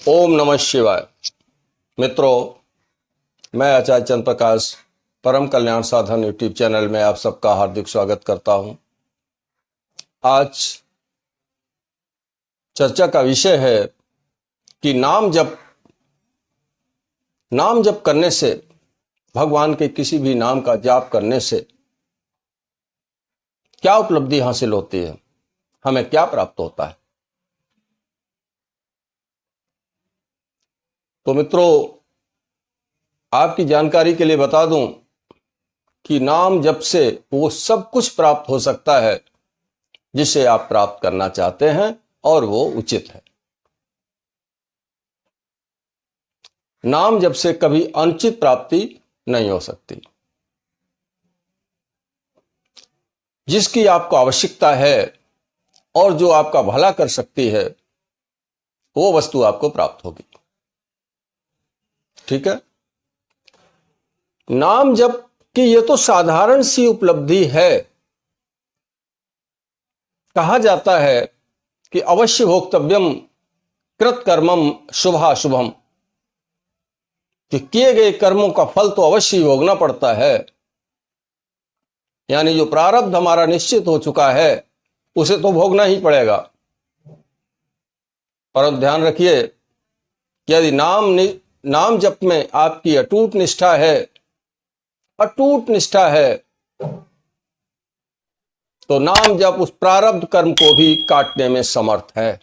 ओम नमः शिवाय। मित्रों, मैं आचार्य चंद्र प्रकाश परम कल्याण साधन यूट्यूब चैनल में आप सबका हार्दिक स्वागत करता हूं। आज चर्चा का विषय है कि नाम जप करने से, भगवान के किसी भी नाम का जाप करने से क्या उपलब्धि हासिल होती है, हमें क्या प्राप्त होता है। तो मित्रों, आपकी जानकारी के लिए बता दूं कि नाम जप से वो सब कुछ प्राप्त हो सकता है जिसे आप प्राप्त करना चाहते हैं, और वो उचित है। नाम जप से कभी अनुचित प्राप्ति नहीं हो सकती। जिसकी आपको आवश्यकता है और जो आपका भला कर सकती है, वो वस्तु आपको प्राप्त होगी। ठीक है। नाम जप की ये तो साधारण सी उपलब्धि है। कहा जाता है कि अवश्य भोक्तव्यम कृत कर्मम शुभाशुभम, कि किए गए कर्मों का फल तो अवश्य ही भोगना पड़ता है। यानी जो प्रारब्ध हमारा निश्चित हो चुका है उसे तो भोगना ही पड़ेगा। परंतु ध्यान रखिए, यदि नाम जप में आपकी अटूट निष्ठा है तो नाम जप उस प्रारब्ध कर्म को भी काटने में समर्थ है।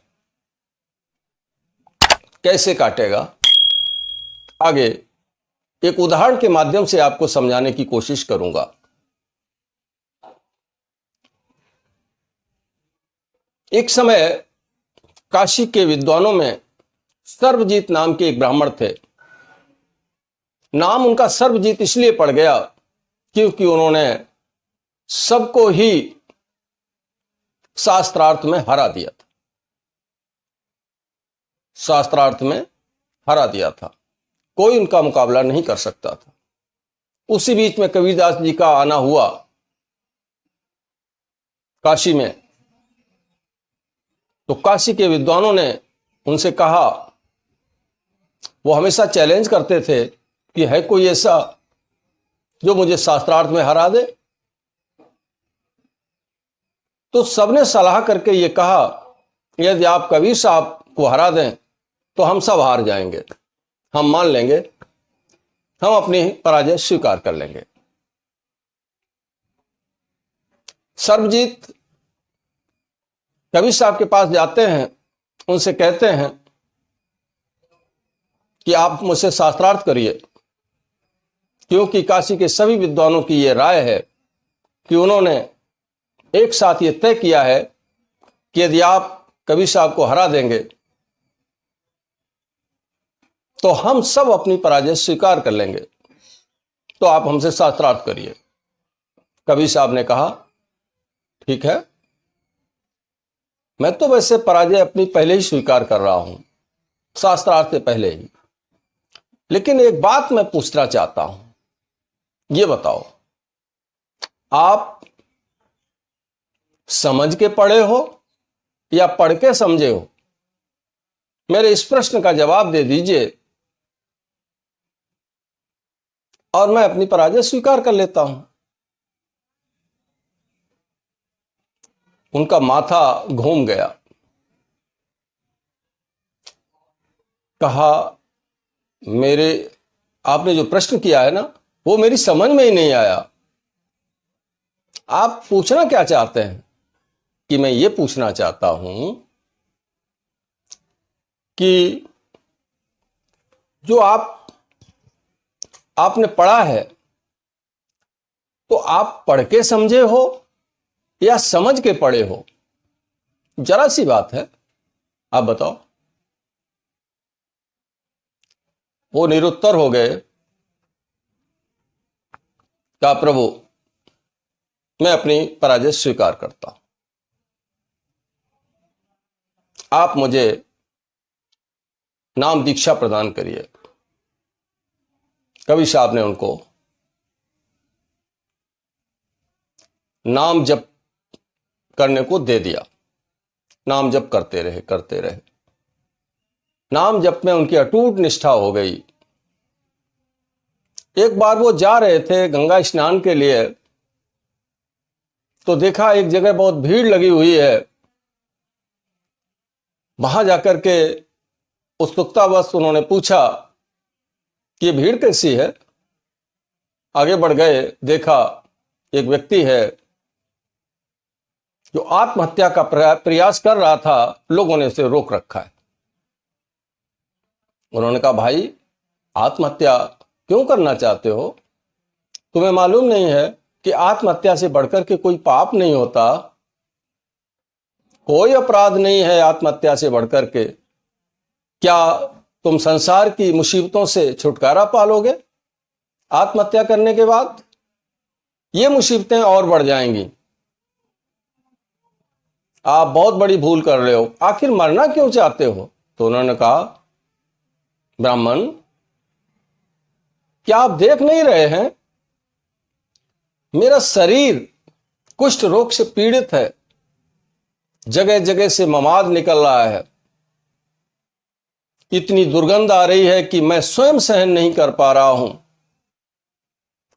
कैसे काटेगा, आगे एक उदाहरण के माध्यम से आपको समझाने की कोशिश करूंगा। एक समय काशी के विद्वानों में सर्वजीत नाम के एक ब्राह्मण थे। नाम उनका सर्वजीत इसलिए पड़ गया क्योंकि उन्होंने सबको ही शास्त्रार्थ में हरा दिया था। शास्त्रार्थ में हरा दिया था, कोई उनका मुकाबला नहीं कर सकता था। उसी बीच में कबीरदास जी का आना हुआ काशी में। तो काशी के विद्वानों ने उनसे कहा, वो हमेशा चैलेंज करते थे कि है कोई ऐसा जो मुझे शास्त्रार्थ में हरा दे। तो सबने सलाह करके ये कहा, यदि आप कबीर साहब को हरा दें तो हम सब हार जाएंगे, हम मान लेंगे, हम अपनी पराजय स्वीकार कर लेंगे। सर्वजीत कबीर साहब के पास जाते हैं, उनसे कहते हैं कि आप मुझसे शास्त्रार्थ करिए, क्योंकि काशी के सभी विद्वानों की यह राय है कि उन्होंने एक साथ ये तय किया है कि यदि आप कबीर साहब को हरा देंगे तो हम सब अपनी पराजय स्वीकार कर लेंगे, तो आप हमसे शास्त्रार्थ करिए। कबीर साहब ने कहा, ठीक है, मैं तो वैसे पराजय अपनी पहले ही स्वीकार कर रहा हूं, शास्त्रार्थ से पहले ही, लेकिन एक बात मैं पूछना चाहता हूं। ये बताओ, आप समझ के पढ़े हो या पढ़ के समझे हो? मेरे इस प्रश्न का जवाब दे दीजिए और मैं अपनी पराजय स्वीकार कर लेता हूं। उनका माथा घूम गया। कहा, आपने जो प्रश्न किया है ना, वो मेरी समझ में ही नहीं आया। आप पूछना क्या चाहते हैं? कि मैं ये पूछना चाहता हूं कि जो आपने पढ़ा है, तो आप पढ़ के समझे हो या समझ के पढ़े हो? जरा सी बात है, आप बताओ। वो निरुत्तर हो गए। कहा, प्रभु, मैं अपनी पराजय स्वीकार करता हूं, आप मुझे नाम दीक्षा प्रदान करिए। कबीर साहब ने उनको नाम जप करने को दे दिया। नाम जप करते रहे। नाम जप में उनकी अटूट निष्ठा हो गई। एक बार वो जा रहे थे गंगा स्नान के लिए, तो देखा एक जगह बहुत भीड़ लगी हुई है। वहां जाकर के उत्सुकतावश उन्होंने पूछा कि ये भीड़ कैसी है। आगे बढ़ गए, देखा एक व्यक्ति है जो आत्महत्या का प्रयास कर रहा था, लोगों ने उसे रोक रखा है। उन्होंने कहा, भाई आत्महत्या क्यों करना चाहते हो? तुम्हें मालूम नहीं है कि आत्महत्या से बढ़कर के कोई पाप नहीं होता, कोई अपराध नहीं है आत्महत्या से बढ़कर के। क्या तुम संसार की मुसीबतों से छुटकारा पालोगे? आत्महत्या करने के बाद ये मुसीबतें और बढ़ जाएंगी। आप बहुत बड़ी भूल कर रहे हो, आखिर मरना क्यों चाहते हो? तो उन्होंने कहा, ब्राह्मण, क्या आप देख नहीं रहे हैं मेरा शरीर कुष्ठ रोग से पीड़ित है, जगह जगह से ममाद निकल रहा है, इतनी दुर्गंध आ रही है कि मैं स्वयं सहन नहीं कर पा रहा हूं।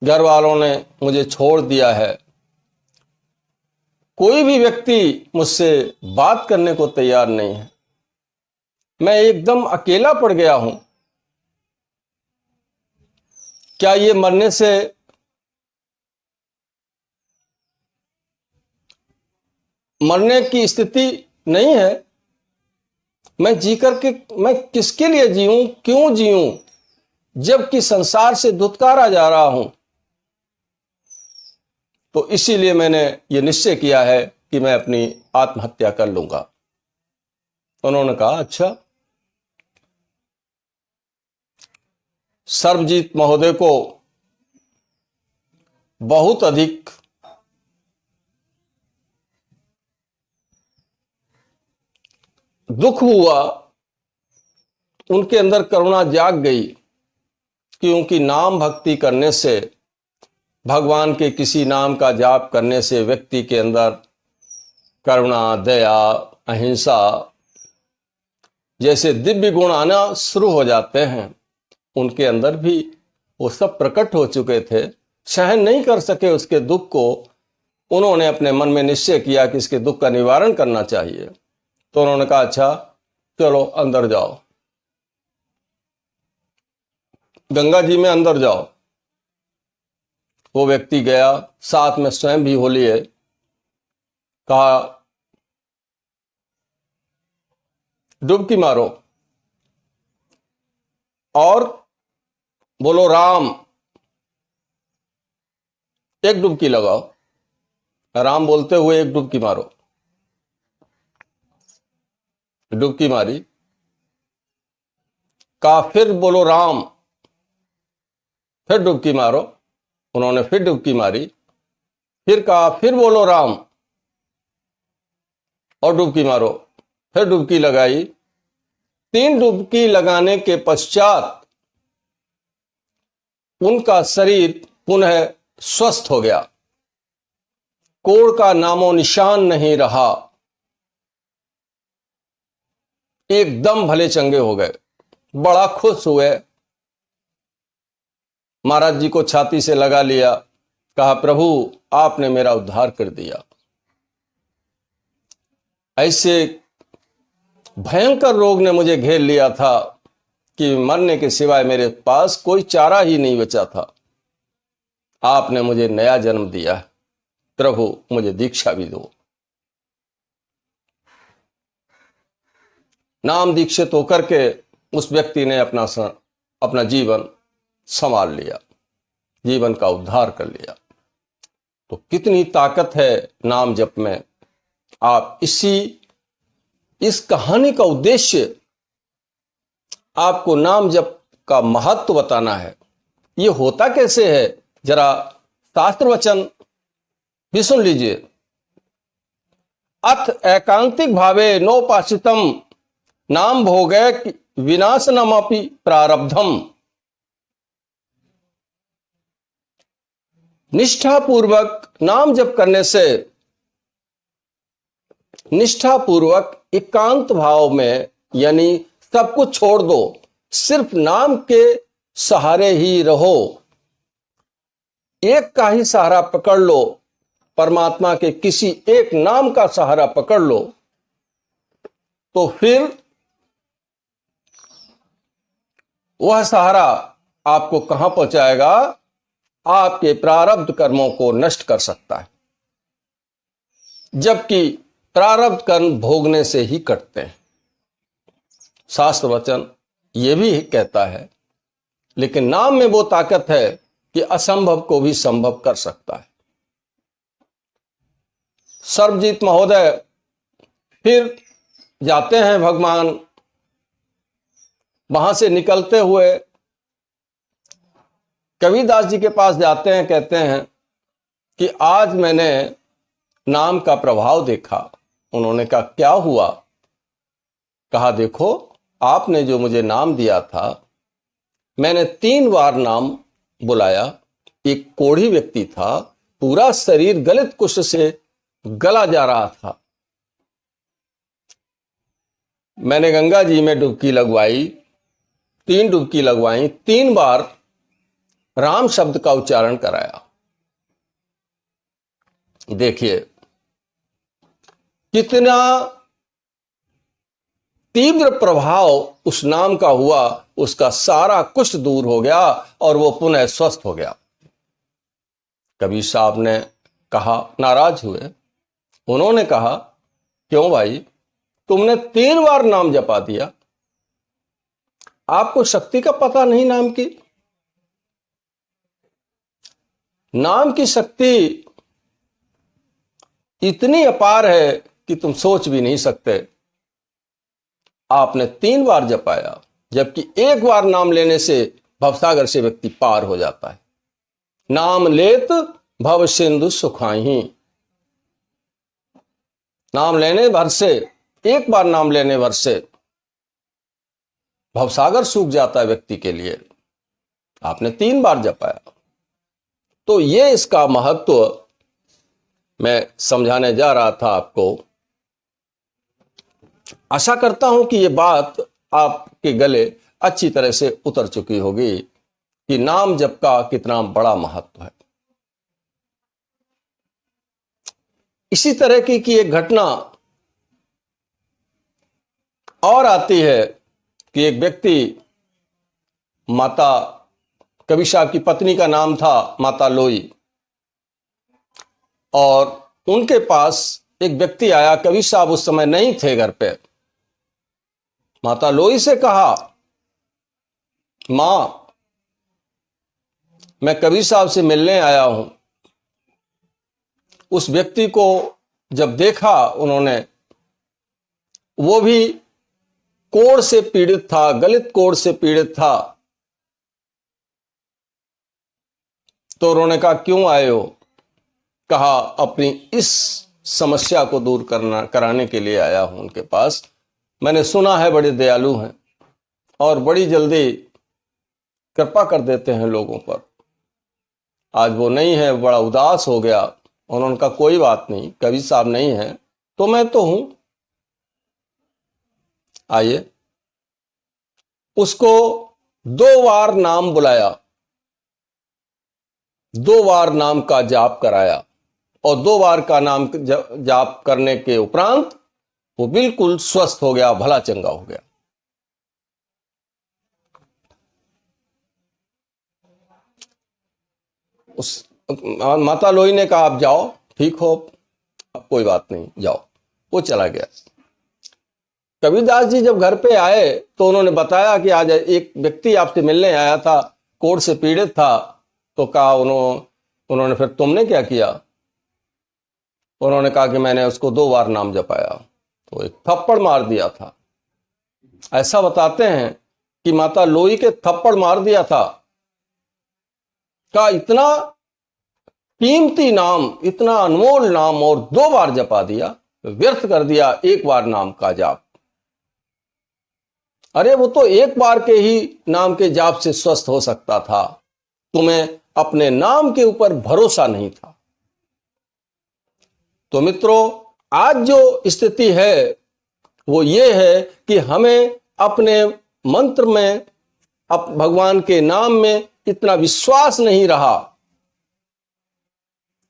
घर वालों ने मुझे छोड़ दिया है, कोई भी व्यक्ति मुझसे बात करने को तैयार नहीं है, मैं एकदम अकेला पड़ गया हूं। क्या ये मरने की स्थिति नहीं है? मैं जी करके मैं किसके लिए जीऊं, क्यों जीऊं, जबकि संसार से धुतकारा जा रहा हूं। तो इसीलिए मैंने ये निश्चय किया है कि मैं अपनी आत्महत्या कर लूंगा। उन्होंने कहा, अच्छा। सर्वजीत महोदय को बहुत अधिक दुख हुआ, उनके अंदर करुणा जाग गई, क्योंकि नाम भक्ति करने से, भगवान के किसी नाम का जाप करने से व्यक्ति के अंदर करुणा, दया, अहिंसा जैसे दिव्य गुण आना शुरू हो जाते हैं। उनके अंदर भी वो सब प्रकट हो चुके थे। सहन नहीं कर सके उसके दुख को, उन्होंने अपने मन में निश्चय किया कि इसके दुख का निवारण करना चाहिए। तो उन्होंने कहा, अच्छा चलो अंदर जाओ, गंगा जी में अंदर जाओ। वो व्यक्ति गया, साथ में स्वयं भी हो लिए। कहा, डुबकी मारो और बोलो राम। एक डुबकी लगाओ, राम बोलते हुए एक डुबकी मारो। डुबकी मारी। कहा, फिर बोलो राम, फिर डुबकी मारो। उन्होंने फिर डुबकी मारी। फिर कहा, फिर बोलो राम और डुबकी मारो। फिर डुबकी लगाई। 3 डुबकी लगाने के पश्चात उनका शरीर पुनः स्वस्थ हो गया, कोढ़ का नामो निशान नहीं रहा, एकदम भले चंगे हो गए। बड़ा खुश हुए, महाराज जी को छाती से लगा लिया। कहा, प्रभु आपने मेरा उद्धार कर दिया। ऐसे भयंकर रोग ने मुझे घेर लिया था कि मरने के सिवाय मेरे पास कोई चारा ही नहीं बचा था। आपने मुझे नया जन्म दिया, प्रभु मुझे दीक्षा भी दो। नाम दीक्षित होकर के उस व्यक्ति ने अपना जीवन संभाल लिया, जीवन का उद्धार कर लिया। तो कितनी ताकत है नाम जप में। आप इस कहानी का उद्देश्य आपको नाम जप का महत्व बताना है। ये होता कैसे है, जरा शास्त्र वचन भी सुन लीजिए। अथ एकांतिक भावे नोपासितम नाम भोगे विनाशनमपि प्रारब्धम। निष्ठापूर्वक नाम जप करने से, निष्ठापूर्वक एकांत भाव में यानी सब कुछ छोड़ दो, सिर्फ नाम के सहारे ही रहो, एक का ही सहारा पकड़ लो, परमात्मा के किसी एक नाम का सहारा पकड़ लो, तो फिर वह सहारा आपको कहां पहुंचाएगा? आपके प्रारब्ध कर्मों को नष्ट कर सकता है, जबकि प्रारब्ध कर्म भोगने से ही कटते हैं। शास्त्र वचन यह भी कहता है, लेकिन नाम में वो ताकत है कि असंभव को भी संभव कर सकता है। सर्वजीत महोदय फिर जाते हैं भगवान, वहां से निकलते हुए कबीरदास जी के पास जाते हैं, कहते हैं कि आज मैंने नाम का प्रभाव देखा। उन्होंने कहा क्या हुआ? कहा देखो, आपने जो मुझे नाम दिया था, मैंने 3 बार नाम बुलाया। एक कोढ़ी व्यक्ति था, पूरा शरीर गलित कुष्ठ से गला जा रहा था। मैंने गंगा जी में डुबकी लगवाई, 3 डुबकी लगवाई, 3 बार राम शब्द का उच्चारण कराया। देखिए कितना तीव्र प्रभाव उस नाम का हुआ, उसका सारा कुष्ठ दूर हो गया और वो पुनः स्वस्थ हो गया। कबीर साहब ने कहा, नाराज हुए। उन्होंने कहा क्यों भाई, तुमने 3 बार नाम जपा दिया, आपको शक्ति का पता नहीं नाम की? नाम की शक्ति इतनी अपार है कि तुम सोच भी नहीं सकते। आपने 3 बार जपाया, जबकि 1 बार नाम लेने से भवसागर से व्यक्ति पार हो जाता है। नाम लेत भव सिंधु सुखाही। नाम लेने भर से, 1 बार नाम लेने भर से भवसागर सूख जाता है व्यक्ति के लिए। आपने 3 बार जपाया, तो ये इसका महत्व मैं समझाने जा रहा था आपको। आशा करता हूं कि ये बात आपके गले अच्छी तरह से उतर चुकी होगी कि नाम जप का कितना बड़ा महत्व है। इसी तरह की एक घटना और आती है कि एक व्यक्ति, माता कबीर साहब की पत्नी का नाम था माता लोई, और उनके पास एक व्यक्ति आया। कबीर साहब उस समय नहीं थे घर पे। माता लोई से कहा, मां मैं कबीर साहब से मिलने आया हूं। उस व्यक्ति को जब देखा उन्होंने, वो भी कोढ़ से पीड़ित था, गलित कोढ़ से पीड़ित था। तो उन्होंने कहा क्यों आए हो? कहा अपनी इस समस्या को दूर कराने के लिए आया हूं उनके पास। मैंने सुना है बड़े दयालु हैं और बड़ी जल्दी कृपा कर देते हैं लोगों पर। आज वो नहीं है, बड़ा उदास हो गया। उन्होंने कहा कोई बात नहीं, कबीर साहब नहीं है तो मैं तो हूं, आइए। उसको 2 बार नाम बुलाया, 2 बार नाम का जाप कराया, और 2 बार का नाम जाप करने के उपरांत वो बिल्कुल स्वस्थ हो गया, भला चंगा हो गया। उस माता लोई ने कहा आप जाओ, ठीक हो, अब कोई बात नहीं, जाओ। वो चला गया। कबीरदास जी जब घर पे आए तो उन्होंने बताया कि आज एक व्यक्ति आपसे मिलने आया था, कोढ़ से पीड़ित था। तो कहा उन्होंने फिर तुमने क्या किया? उन्होंने कहा कि मैंने उसको 2 बार नाम जपाया, तो एक थप्पड़ मार दिया था। ऐसा बताते हैं कि माता लोई के थप्पड़ मार दिया था। का इतना कीमती नाम, इतना अनमोल नाम, और 2 बार जपा दिया, व्यर्थ कर दिया 1 बार नाम का जाप। अरे वो तो 1 बार के ही नाम के जाप से स्वस्थ हो सकता था। तुम्हें अपने नाम के ऊपर भरोसा नहीं था। तो मित्रों, आज जो स्थिति है वो ये है कि हमें अपने मंत्र में, भगवान के नाम में इतना विश्वास नहीं रहा,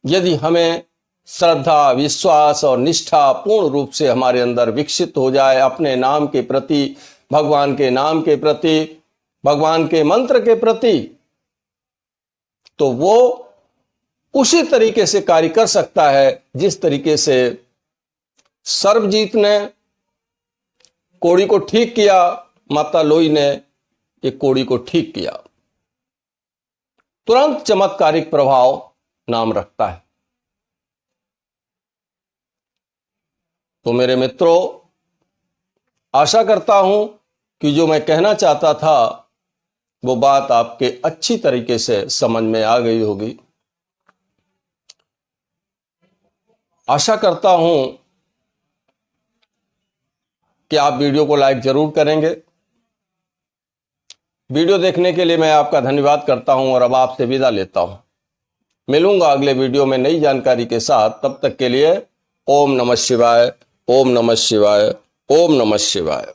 यदि हमें श्रद्धा, विश्वास और निष्ठा पूर्ण रूप से हमारे अंदर विकसित हो जाए अपने नाम के प्रति, भगवान के नाम के प्रति, भगवान के मंत्र के प्रति, तो वो उसी तरीके से कार्य कर सकता है जिस तरीके से सर्वजीत ने कोड़ी को ठीक किया, माता लोई ने एक कोड़ी को ठीक किया। तुरंत चमत्कारिक प्रभाव नाम रखता है। तो मेरे मित्रों, आशा करता हूं कि जो मैं कहना चाहता था वो बात आपके अच्छी तरीके से समझ में आ गई होगी। आशा करता हूं कि आप वीडियो को लाइक जरूर करेंगे। वीडियो देखने के लिए मैं आपका धन्यवाद करता हूं और अब आपसे विदा लेता हूं। मिलूंगा अगले वीडियो में नई जानकारी के साथ। तब तक के लिए ओम नमः शिवाय, ओम नमः शिवाय, ओम नमः शिवाय।